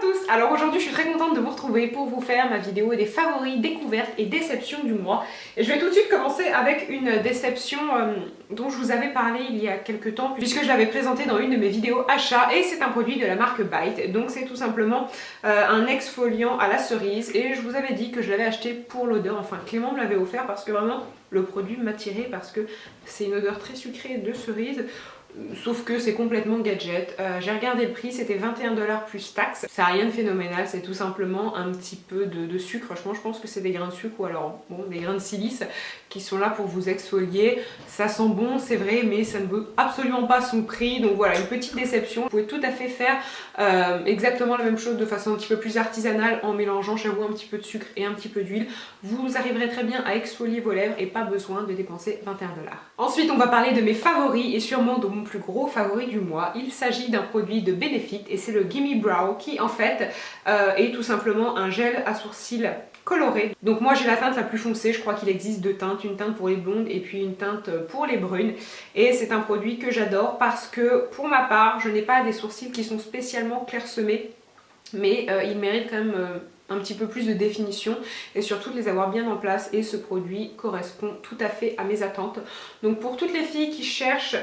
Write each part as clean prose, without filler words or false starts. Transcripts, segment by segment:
tous. Alors aujourd'hui je suis très contente de vous retrouver pour vous faire ma vidéo des favoris, découvertes et déceptions du mois. Et je vais tout de suite commencer avec une déception dont je vous avais parlé il y a quelques temps puisque je l'avais présenté dans une de mes vidéos achat et c'est un produit de la marque Bite. Donc c'est tout simplement un exfoliant à la cerise et je vous avais dit que je l'avais acheté pour l'odeur, enfin Clément me l'avait offert parce que vraiment le produit m'attirait parce que c'est une odeur très sucrée de cerise. Sauf que c'est complètement gadget. J'ai regardé le prix, c'était 21 $ plus taxes. Ça n'a rien de phénoménal, c'est tout simplement un petit peu de sucre. Je pense que c'est des grains de sucre ou alors bon, des grains de silice qui sont là pour vous exfolier. Ça sent bon, c'est vrai, mais ça ne vaut absolument pas son prix. Donc voilà, une petite déception. Vous pouvez tout à fait faire exactement la même chose de façon un petit peu plus artisanale en mélangeant chez vous un petit peu de sucre et un petit peu d'huile. Vous arriverez très bien à exfolier vos lèvres et pas besoin de dépenser 21 $. Ensuite, on va parler de mes favoris et sûrement de mon plus gros favori du mois. Il s'agit d'un produit de Benefit et c'est le Gimme Brow qui en fait est tout simplement un gel à sourcils coloré. Donc moi j'ai la teinte la plus foncée, je crois qu'il existe deux teintes, une teinte pour les blondes et puis une teinte pour les brunes. Et c'est un produit que j'adore parce que pour ma part, je n'ai pas des sourcils qui sont spécialement clairsemés, mais ils méritent quand même un petit peu plus de définition et surtout de les avoir bien en place et ce produit correspond tout à fait à mes attentes. Donc pour toutes les filles qui cherchent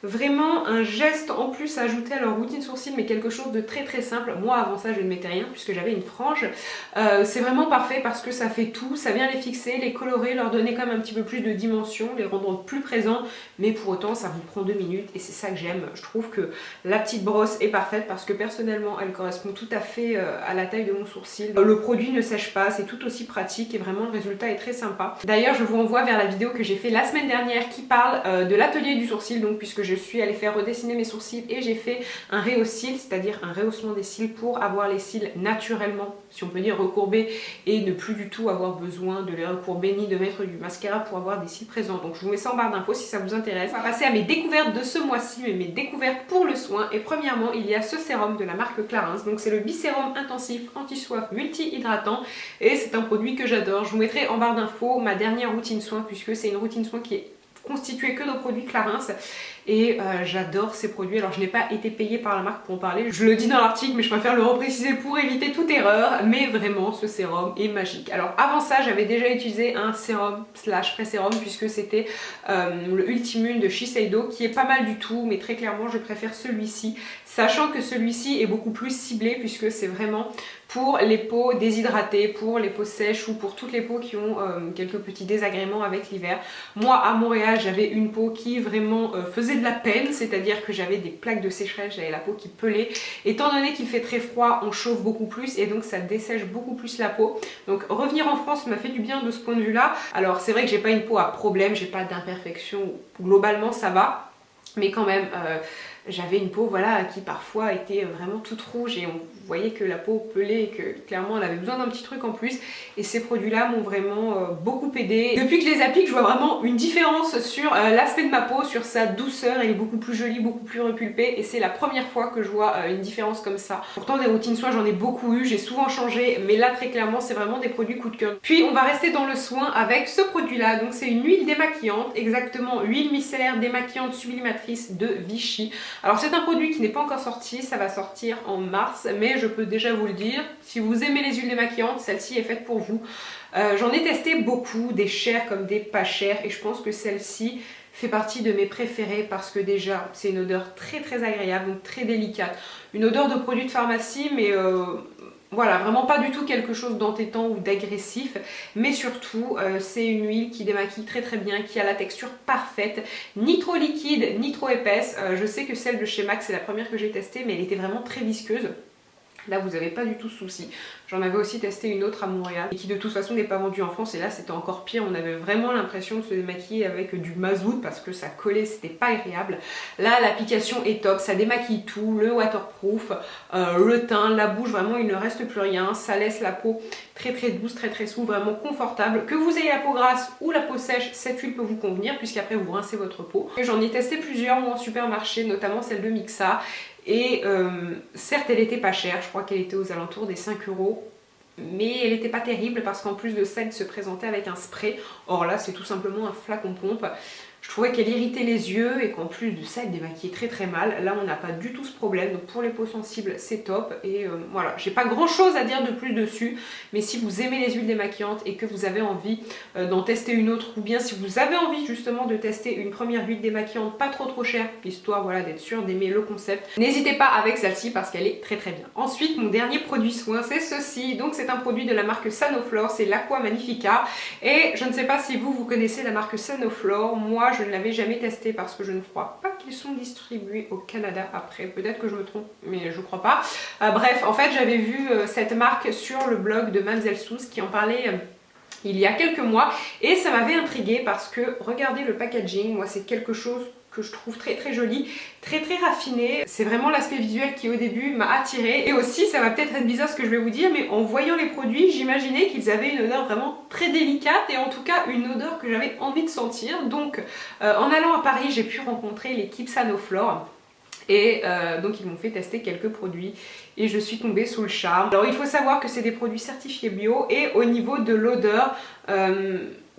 vraiment un geste en plus à ajouter à leur routine sourcil, mais quelque chose de très simple. Moi avant ça je ne mettais rien puisque j'avais une frange. C'est vraiment parfait parce que ça fait tout, ça vient les fixer, les colorer, leur donner quand même un petit peu plus de dimension, les rendre plus présents, mais pour autant ça vous prend 2 minutes et c'est ça que j'aime. Je trouve que la petite brosse est parfaite parce que personnellement elle correspond tout à fait à la taille de mon sourcil. Le produit ne sèche pas, c'est tout aussi pratique et vraiment le résultat est très sympa. D'ailleurs je vous renvoie vers la vidéo que j'ai fait la semaine dernière qui parle de l'atelier du sourcil, donc puisque je suis allée faire redessiner mes sourcils et j'ai fait un rehauss-cils, c'est-à-dire un rehaussement des cils pour avoir les cils naturellement, si on peut dire, recourbés et ne plus du tout avoir besoin de les recourber ni de mettre du mascara pour avoir des cils présents. Donc je vous mets ça en barre d'infos si ça vous intéresse. On va passer à mes découvertes de ce mois-ci, mais mes découvertes pour le soin. Et premièrement, il y a ce sérum de la marque Clarins, donc c'est le Bisérum intensif anti-soif multi-hydratant et c'est un produit que j'adore. Je vous mettrai en barre d'infos ma dernière routine soin puisque c'est une routine soin qui est constituée que de produits Clarins et j'adore ces produits. Alors je n'ai pas été payée par la marque pour en parler, je le dis dans l'article mais je préfère le repréciser pour éviter toute erreur, mais vraiment ce sérum est magique. Alors avant ça j'avais déjà utilisé un sérum slash pré-sérum puisque c'était le Ultimune de Shiseido qui est pas mal du tout, mais très clairement je préfère celui-ci, sachant que celui-ci est beaucoup plus ciblé puisque c'est vraiment pour les peaux déshydratées, pour les peaux sèches ou pour toutes les peaux qui ont quelques petits désagréments avec l'hiver. Moi à Montréal j'avais une peau qui vraiment faisait de la peine, c'est-à-dire que j'avais des plaques de sécheresse, j'avais la peau qui pelait. Étant donné qu'il fait très froid, on chauffe beaucoup plus et donc ça dessèche beaucoup plus la peau. Donc revenir en France m'a fait du bien de ce point de vue-là. Alors c'est vrai que j'ai pas une peau à problème, j'ai pas d'imperfection, globalement ça va, mais quand même j'avais une peau voilà qui parfois était vraiment toute rouge et on voyait que la peau pelait et que clairement elle avait besoin d'un petit truc en plus et ces produits là m'ont vraiment beaucoup aidé. Depuis que je les applique je vois vraiment une différence sur l'aspect de ma peau, sur sa douceur, elle est beaucoup plus jolie, beaucoup plus repulpée et c'est la première fois que je vois une différence comme ça. Pourtant des routines soins j'en ai beaucoup eu, j'ai souvent changé, mais là très clairement c'est vraiment des produits coup de cœur. Puis on va rester dans le soin avec ce produit là, donc c'est une huile démaquillante, exactement huile micellaire démaquillante sublimatrice de Vichy. Alors c'est un produit qui n'est pas encore sorti, ça va sortir en mars, mais je peux déjà vous le dire, si vous aimez les huiles démaquillantes, celle-ci est faite pour vous. J'en ai testé beaucoup, des chères comme des pas chères, et je pense que celle-ci fait partie de mes préférées parce que déjà c'est une odeur très agréable, donc très délicate. Une odeur de produit de pharmacie, mais voilà, vraiment pas du tout quelque chose d'entêtant ou d'agressif, mais surtout c'est une huile qui démaquille très bien, qui a la texture parfaite, ni trop liquide, ni trop épaisse. Je sais que celle de chez MAC c'est la première que j'ai testée, mais elle était vraiment très visqueuse. Là vous n'avez pas du tout ce souci. J'en avais aussi testé une autre à Montréal et qui de toute façon n'est pas vendue en France et là c'était encore pire, on avait vraiment l'impression de se démaquiller avec du mazout parce que ça collait, c'était pas agréable. Là l'application est top, ça démaquille tout, le waterproof, le teint, la bouche, vraiment il ne reste plus rien, ça laisse la peau très douce, très souple, vraiment confortable. Que vous ayez la peau grasse ou la peau sèche, cette huile peut vous convenir puisqu'après vous rincez votre peau. J'en ai testé plusieurs moi en supermarché, notamment celle de Mixa. Et certes elle était pas chère, je crois qu'elle était aux alentours des 5 €, mais elle n'était pas terrible parce qu'en plus de ça elle se présentait avec un spray. Or là c'est tout simplement un flacon pompe. Je trouvais qu'elle irritait les yeux et qu'en plus de ça elle démaquillait très mal. Là on n'a pas du tout ce problème, donc pour les peaux sensibles c'est top. Et voilà, j'ai pas grand chose à dire de plus dessus, mais si vous aimez les huiles démaquillantes et que vous avez envie d'en tester une autre, ou bien si vous avez envie justement de tester une première huile démaquillante pas trop chère, histoire voilà, d'être sûr d'aimer le concept, n'hésitez pas avec celle-ci parce qu'elle est très bien. Ensuite mon dernier produit soin c'est ceci, donc c'est un produit de la marque Sanoflore, c'est l'Aqua Magnifica. Et je ne sais pas si vous connaissez la marque Sanoflore, moi je ne l'avais jamais testé parce que je ne crois pas qu'ils sont distribués au Canada. Après peut-être que je me trompe mais je crois pas. Bref, en fait j'avais vu cette marque sur le blog de Mamzelle Sousse qui en parlait il y a quelques mois et ça m'avait intriguée parce que regardez le packaging, moi c'est quelque chose que je trouve très joli, très raffiné. C'est vraiment l'aspect visuel qui au début m'a attirée. Et aussi, ça va peut-être être bizarre ce que je vais vous dire, mais en voyant les produits, j'imaginais qu'ils avaient une odeur vraiment très délicate et en tout cas une odeur que j'avais envie de sentir. Donc en allant à Paris, j'ai pu rencontrer l'équipe Sanoflore. Et donc ils m'ont fait tester quelques produits et je suis tombée sous le charme. Alors il faut savoir que c'est des produits certifiés bio et au niveau de l'odeur,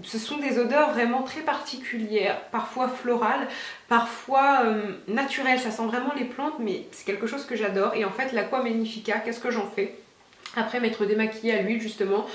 ce sont des odeurs vraiment très particulières, parfois florales, parfois naturelles, ça sent vraiment les plantes mais c'est quelque chose que j'adore. Et en fait l'Aqua Magnifica, qu'est-ce que j'en fais ? Après m'être démaquillée à l'huile justement,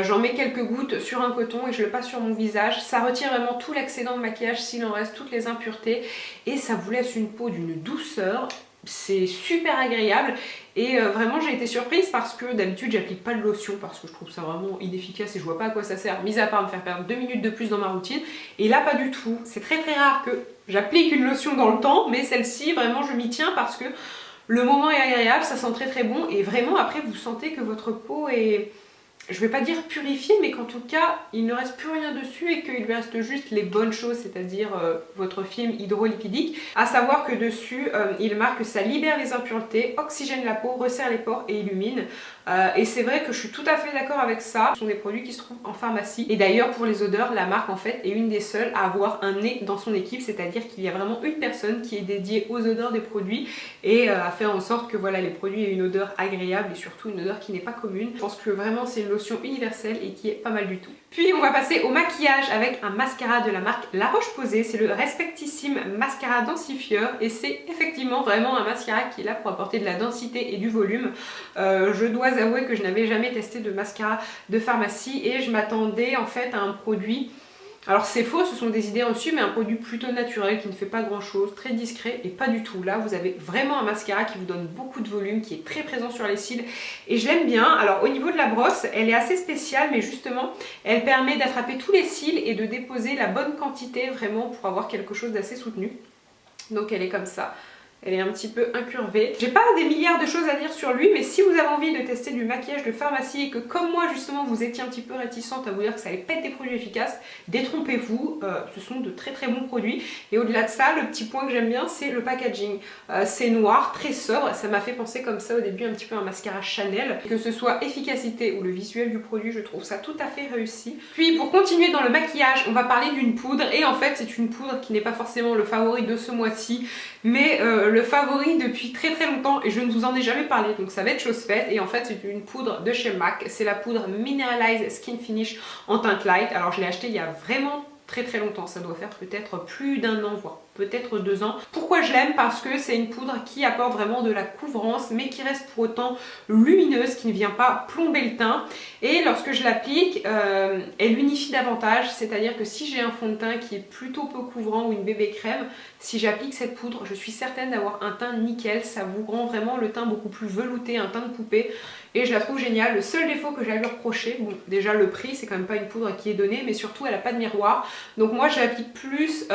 j'en mets quelques gouttes sur un coton et je le passe sur mon visage. Ça retire vraiment tout l'excédent de maquillage s'il en reste, toutes les impuretés et ça vous laisse une peau d'une douceur. C'est super agréable et vraiment j'ai été surprise parce que d'habitude j'applique pas de lotion parce que je trouve ça vraiment inefficace et je vois pas à quoi ça sert, mis à part me faire perdre 2 minutes de plus dans ma routine. Et là pas du tout, c'est très rare que j'applique une lotion dans le temps, mais celle-ci vraiment je m'y tiens parce que le moment est agréable, ça sent très bon et vraiment après vous sentez que votre peau est, je vais pas dire purifiée, mais qu'en tout cas il ne reste plus rien dessus et qu'il lui reste juste les bonnes choses, c'est-à-dire votre film hydrolipidique. À savoir que dessus il marque que ça libère les impuretés, oxygène la peau, resserre les pores et illumine. Et c'est vrai que je suis tout à fait d'accord avec ça. Ce sont des produits qui se trouvent en pharmacie. Et d'ailleurs pour les odeurs, la marque en fait est une des seules à avoir un nez dans son équipe, c'est-à-dire qu'il y a vraiment une personne qui est dédiée aux odeurs des produits et à faire en sorte que voilà, les produits aient une odeur agréable et surtout une odeur qui n'est pas commune. Je pense que vraiment c'est une lotion universelle et qui est pas mal du tout. Puis on va passer au maquillage avec un mascara de la marque La Roche-Posay, c'est le Respectissime Mascara Densifieur et c'est effectivement vraiment un mascara qui est là pour apporter de la densité et du volume. Je dois avouer que je n'avais jamais testé de mascara de pharmacie et je m'attendais en fait à un produit, alors c'est faux, ce sont des idées reçues, mais un produit plutôt naturel qui ne fait pas grand chose, très discret et pas du tout. Là vous avez vraiment un mascara qui vous donne beaucoup de volume, qui est très présent sur les cils et je l'aime bien. Alors au niveau de la brosse, elle est assez spéciale mais justement elle permet d'attraper tous les cils et de déposer la bonne quantité vraiment pour avoir quelque chose d'assez soutenu. Donc elle est comme ça. Elle est un petit peu incurvée. J'ai pas des milliards de choses à dire sur lui, mais si vous avez envie de tester du maquillage de pharmacie et que comme moi justement vous étiez un petit peu réticente à vous dire que ça allait pas être des produits efficaces, détrompez-vous, ce sont de très bons produits. Et au-delà de ça, le petit point que j'aime bien c'est le packaging. C'est noir, très sobre, ça m'a fait penser comme ça au début un petit peu à un mascara Chanel. Que ce soit efficacité ou le visuel du produit, je trouve ça tout à fait réussi. Puis pour continuer dans le maquillage, on va parler d'une poudre et en fait c'est une poudre qui n'est pas forcément le favori de ce mois-ci, mais le favori depuis très longtemps et je ne vous en ai jamais parlé donc ça va être chose faite. Et en fait c'est une poudre de chez MAC, c'est la poudre Mineralize Skin Finish en teinte light. Alors je l'ai acheté il y a vraiment très longtemps, ça doit faire peut-être plus d'1 an voire peut-être 2 ans. Pourquoi je l'aime? Parce que c'est une poudre qui apporte vraiment de la couvrance mais qui reste pour autant lumineuse, qui ne vient pas plomber le teint et lorsque je l'applique elle unifie davantage, c'est-à-dire que si j'ai un fond de teint qui est plutôt peu couvrant ou une bébé crème, si j'applique cette poudre je suis certaine d'avoir un teint nickel, ça vous rend vraiment le teint beaucoup plus velouté, un teint de poupée et je la trouve géniale. Le seul défaut que j'ai à lui reprocher, bon déjà le prix, c'est quand même pas une poudre qui est donnée mais surtout elle n'a pas de miroir donc moi je l'applique plus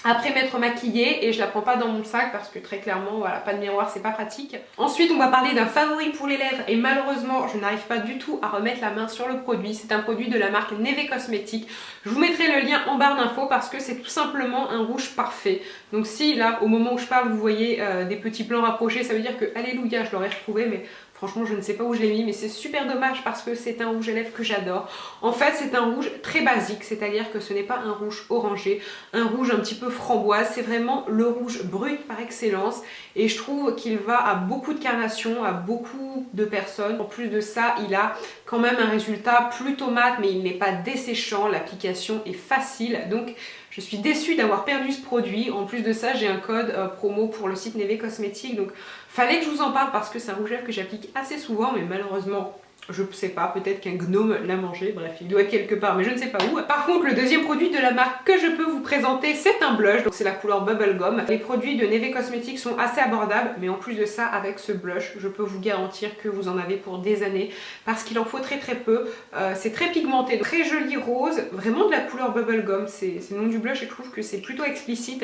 après m'être maquillée et je la prends pas dans mon sac parce que très clairement voilà, pas de miroir, c'est pas pratique. Ensuite on va parler d'un favori pour les lèvres et malheureusement je n'arrive pas du tout à remettre la main sur le produit. C'est un produit de la marque Neve Cosmetics. Je vous mettrai le lien en barre d'infos parce que c'est tout simplement un rouge parfait. Donc si là au moment où je parle vous voyez des petits plans rapprochés, ça veut dire que alléluia je l'aurais retrouvé, mais franchement je ne sais pas où je l'ai mis mais c'est super dommage parce que c'est un rouge à lèvres que j'adore. En fait c'est un rouge très basique, c'est-à-dire que ce n'est pas un rouge orangé, un rouge un petit peu framboise, c'est vraiment le rouge brut par excellence et je trouve qu'il va à beaucoup de carnations, à beaucoup de personnes. En plus de ça il a quand même un résultat plutôt mat mais il n'est pas desséchant, l'application est facile donc Je suis déçue d'avoir perdu ce produit. En plus de ça, j'ai un code promo pour le site Neve Cosmetics, donc fallait que je vous en parle parce que c'est un rouge à lèvres que j'applique assez souvent, mais malheureusement je sais pas, peut-être qu'un gnome l'a mangé, bref, il doit être quelque part, mais je ne sais pas où. Par contre, le deuxième produit de la marque que je peux vous présenter, c'est un blush, donc c'est la couleur Bubblegum. Les produits de Neve Cosmetics sont assez abordables, mais en plus de ça, avec ce blush, je peux vous garantir que vous en avez pour des années, parce qu'il en faut très peu. C'est très pigmenté, très joli rose, vraiment de la couleur Bubblegum, c'est le nom du blush et je trouve que c'est plutôt explicite.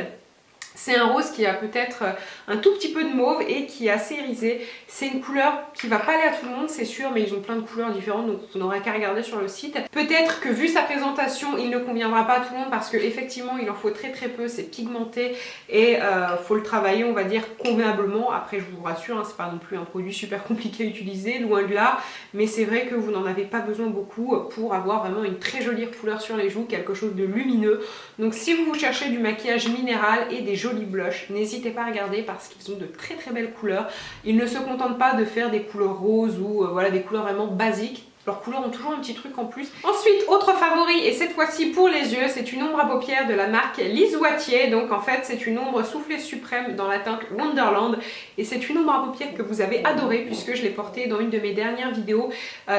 C'est un rose qui a peut-être un tout petit peu de mauve et qui est assez irisé. C'est une couleur qui va pas aller à tout le monde, c'est sûr, mais ils ont plein de couleurs différentes, donc vous n'aurez qu'à regarder sur le site. Peut-être que vu sa présentation, il ne conviendra pas à tout le monde parce qu'effectivement, il en faut très peu, c'est pigmenté et faut le travailler, on va dire, convenablement. Après, je vous rassure, hein, c'est pas non plus un produit super compliqué à utiliser, loin de là, mais c'est vrai que vous n'en avez pas besoin beaucoup pour avoir vraiment une très jolie couleur sur les joues, quelque chose de lumineux. Donc si vous cherchez du maquillage minéral et des jolis blushs, n'hésitez pas à regarder parce qu'ils ont de très belles couleurs. Ils ne se contentent pas de faire des couleurs roses ou voilà, des couleurs vraiment basiques. Leurs couleurs ont toujours un petit truc en plus. Ensuite, autre favori, et cette fois-ci pour les yeux, c'est une ombre à paupières de la marque Lise Wattier. Donc en fait, c'est une ombre soufflée suprême dans la teinte Wonderland. Et c'est une ombre à paupières que vous avez adorée puisque je l'ai portée dans une de mes dernières vidéos.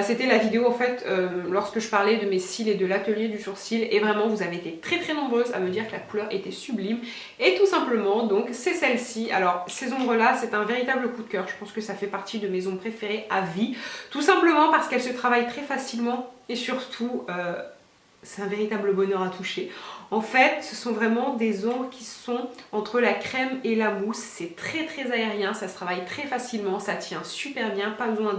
C'était la vidéo en fait lorsque je parlais de mes cils et de l'atelier du sourcil. Et vraiment, vous avez été très nombreuses à me dire que la couleur était sublime. Et tout simplement, donc c'est celle-ci. Alors ces ombres-là, c'est un véritable coup de cœur. Je pense que ça fait partie de mes ombres préférées à vie. Tout simplement parce qu'elles se travaillent très facilement et surtout c'est un véritable bonheur à toucher. En fait, ce sont vraiment des ombres qui sont entre la crème et la mousse. C'est très aérien, ça se travaille très facilement, ça tient super bien, pas besoin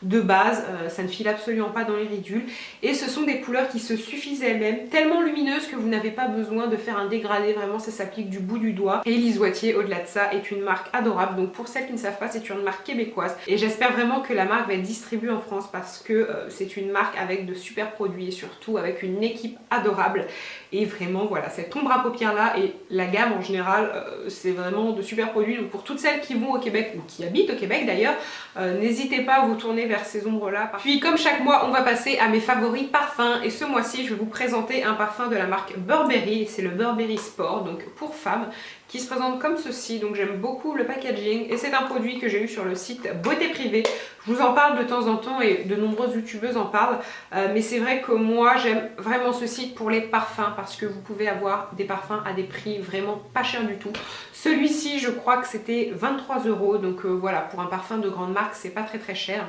de base, ça ne file absolument pas dans les ridules. Et ce sont des couleurs qui se suffisent elles-mêmes, tellement lumineuses que vous n'avez pas besoin de faire un dégradé, vraiment ça s'applique du bout du doigt. Et Lise Wattier, au-delà de ça, est une marque adorable. Donc pour celles qui ne savent pas, c'est une marque québécoise. Et j'espère vraiment que la marque va être distribuée en France parce que c'est une marque avec de super produits et surtout avec une équipe adorable. Et vraiment voilà, cette ombre à paupières là et la gamme en général c'est vraiment de super produits. Donc pour toutes celles qui vont au Québec ou qui habitent au Québec d'ailleurs, n'hésitez pas à vous tourner vers ces ombres là. Puis comme chaque mois on va passer à mes favoris parfums et ce mois-ci je vais vous présenter un parfum de la marque Burberry, c'est le Burberry Sport, donc pour femmes, qui se présente comme ceci. Donc j'aime beaucoup le packaging et c'est un produit que j'ai eu sur le site Beauté Privée. Je vous en parle de temps en temps et de nombreuses youtubeuses en parlent, mais c'est vrai que moi j'aime vraiment ce site pour les parfums parce que vous pouvez avoir des parfums à des prix vraiment pas chers du tout. Celui-ci je crois que c'était 23 €, donc voilà, pour un parfum de grande marque c'est pas très cher.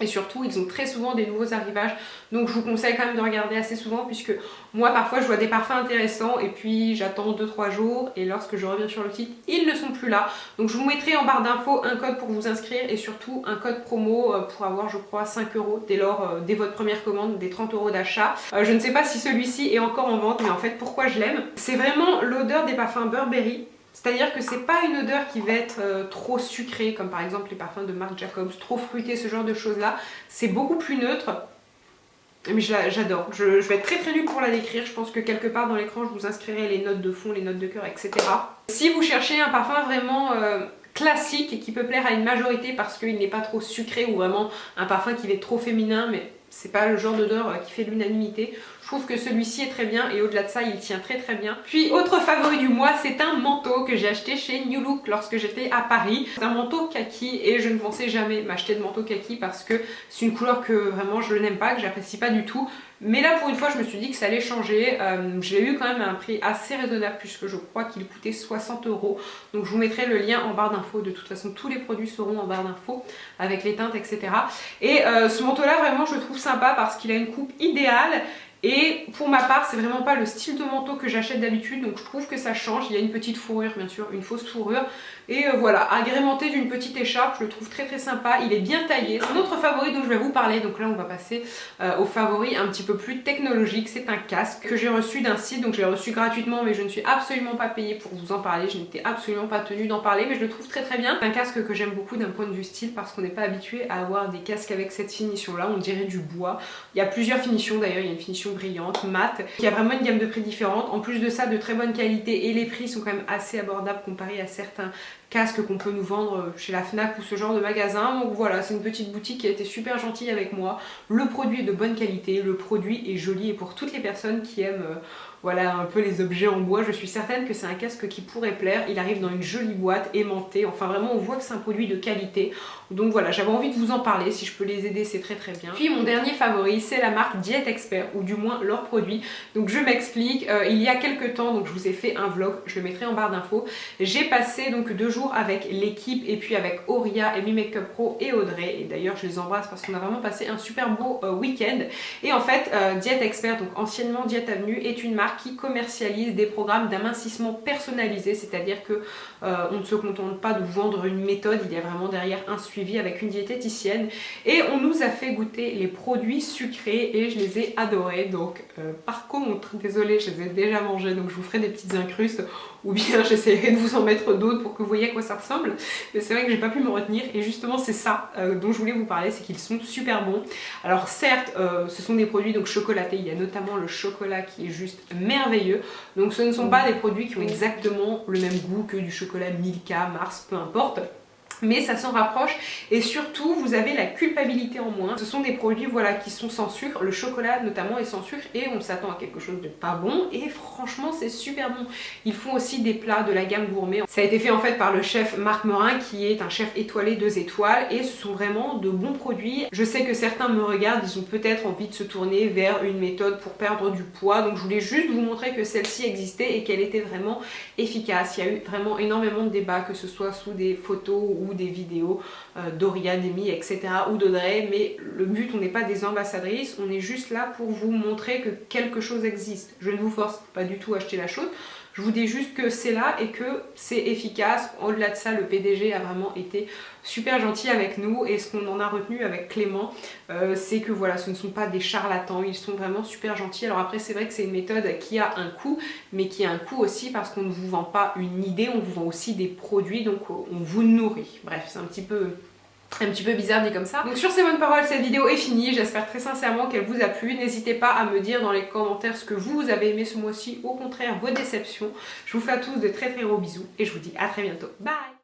Et surtout, ils ont très souvent des nouveaux arrivages, donc je vous conseille quand même de regarder assez souvent puisque moi parfois je vois des parfums intéressants et puis j'attends 2-3 jours et lorsque je reviens sur le site, ils ne sont plus là. Donc je vous mettrai en barre d'infos un code pour vous inscrire et surtout un code promo pour avoir je crois 5 € dès votre première commande, des 30 € d'achat. Je ne sais pas si celui-ci est encore en vente, mais en fait pourquoi je l'aime, c'est vraiment l'odeur des parfums Burberry. C'est-à-dire que c'est pas une odeur qui va être trop sucrée, comme par exemple les parfums de Marc Jacobs, trop fruité, ce genre de choses là. C'est beaucoup plus neutre. Mais j'adore. Je vais être très nulle pour la décrire. Je pense que quelque part dans l'écran, je vous inscrirai les notes de fond, les notes de cœur, etc. Si vous cherchez un parfum vraiment classique et qui peut plaire à une majorité parce qu'il n'est pas trop sucré ou vraiment un parfum qui va être trop féminin, mais c'est pas le genre d'odeur qui fait l'unanimité. Je trouve que celui-ci est très bien et au-delà de ça, il tient très bien. Puis autre favori du mois, c'est un manteau que j'ai acheté chez New Look lorsque j'étais à Paris. C'est un manteau kaki et je ne pensais jamais m'acheter de manteau kaki parce que c'est une couleur que vraiment je n'aime pas, que j'apprécie pas du tout. Mais là pour une fois je me suis dit que ça allait changer. Je l'ai eu quand même à un prix assez raisonnable puisque je crois qu'il coûtait 60 €. Donc je vous mettrai le lien en barre d'infos. De toute façon tous les produits seront en barre d'infos avec les teintes, etc. Et ce manteau là vraiment je le trouve sympa parce qu'il a une coupe idéale. Et pour ma part, c'est vraiment pas le style de manteau que j'achète d'habitude, donc je trouve que ça change. Il y a une petite fourrure, bien sûr, une fausse fourrure. Et voilà, agrémenté d'une petite écharpe, je le trouve très sympa. Il est bien taillé. Un autre favori dont je vais vous parler, donc là on va passer au favori un petit peu plus technologique. C'est un casque que j'ai reçu d'un site, donc je l'ai reçu gratuitement, mais je ne suis absolument pas payée pour vous en parler. Je n'étais absolument pas tenue d'en parler, mais je le trouve très bien. C'est un casque que j'aime beaucoup d'un point de vue style parce qu'on n'est pas habitué à avoir des casques avec cette finition-là. On dirait du bois. Il y a plusieurs finitions d'ailleurs, il y a une finition brillante, mate. Il y a vraiment une gamme de prix différente. En plus de ça, de très bonne qualité et les prix sont quand même assez abordables comparé à certains casques qu'on peut nous vendre chez la Fnac ou ce genre de magasin. Donc voilà, c'est une petite boutique qui a été super gentille avec moi. Le produit est de bonne qualité, le produit est joli et pour toutes les personnes qui aiment voilà un peu les objets en bois, je suis certaine que c'est un casque qui pourrait plaire. Il arrive dans une jolie boîte aimantée, enfin vraiment on voit que c'est un produit de qualité. Donc voilà, j'avais envie de vous en parler, si je peux les aider c'est très bien. Puis mon dernier favori c'est la marque Diet Expert, ou du moins leurs produits. Donc je m'explique, il y a quelques temps, donc je vous ai fait un vlog, je le mettrai en barre d'infos. J'ai passé donc 2 jours avec l'équipe et puis avec Auria, Amy Makeup Pro et Audrey. Et d'ailleurs je les embrasse parce qu'on a vraiment passé un super beau week-end. Et en fait Diet Expert, donc anciennement Diet Avenue, est une marque qui commercialise des programmes d'amincissement personnalisés, c'est-à-dire que on ne se contente pas de vous vendre une méthode, il y a vraiment derrière un suivi avec une diététicienne. Et on nous a fait goûter les produits sucrés et je les ai adorés. Donc par contre, désolée, je les ai déjà mangés, donc je vous ferai des petites incrustes ou bien j'essaierai de vous en mettre d'autres pour que vous voyez à quoi ça ressemble. Mais c'est vrai que j'ai pas pu me retenir et justement c'est ça dont je voulais vous parler, c'est qu'ils sont super bons. Alors certes, ce sont des produits donc chocolatés, il y a notamment le chocolat qui est juste merveilleux. Donc ce ne sont pas des produits qui ont exactement le même goût que du chocolat Milka, Mars, peu importe. Mais ça s'en rapproche et surtout vous avez la culpabilité en moins. Ce sont des produits voilà qui sont sans sucre, le chocolat notamment est sans sucre et on s'attend à quelque chose de pas bon et franchement c'est super bon. Ils font aussi des plats de la gamme gourmet. Ça a été fait en fait par le chef Marc Morin qui est un chef étoilé 2 étoiles et ce sont vraiment de bons produits. Je sais que certains me regardent, ils ont peut-être envie de se tourner vers une méthode pour perdre du poids, donc je voulais juste vous montrer que celle-ci existait et qu'elle était vraiment efficace. Il y a eu vraiment énormément de débats, que ce soit sous des photos ou des vidéos d'Auria, d'Amy, etc. ou d'Audrey, mais le but, on n'est pas des ambassadrices, on est juste là pour vous montrer que quelque chose existe. Je ne vous force pas du tout à acheter la chose, je vous dis juste que c'est là et que c'est efficace. Au-delà de ça, le PDG a vraiment été super gentil avec nous et ce qu'on en a retenu avec Clément, c'est que voilà, ce ne sont pas des charlatans, ils sont vraiment super gentils. Alors après, c'est vrai que c'est une méthode qui a un coût, mais qui a un coût aussi parce qu'on ne vous vend pas une idée, on vous vend aussi des produits, donc on vous nourrit. Bref, c'est un petit peu bizarre dit comme ça. Donc sur ces bonnes paroles, cette vidéo est finie. J'espère très sincèrement qu'elle vous a plu. N'hésitez pas à me dire dans les commentaires ce que vous avez aimé ce mois-ci, au contraire vos déceptions. Je vous fais à tous de très gros bisous et je vous dis à très bientôt. Bye!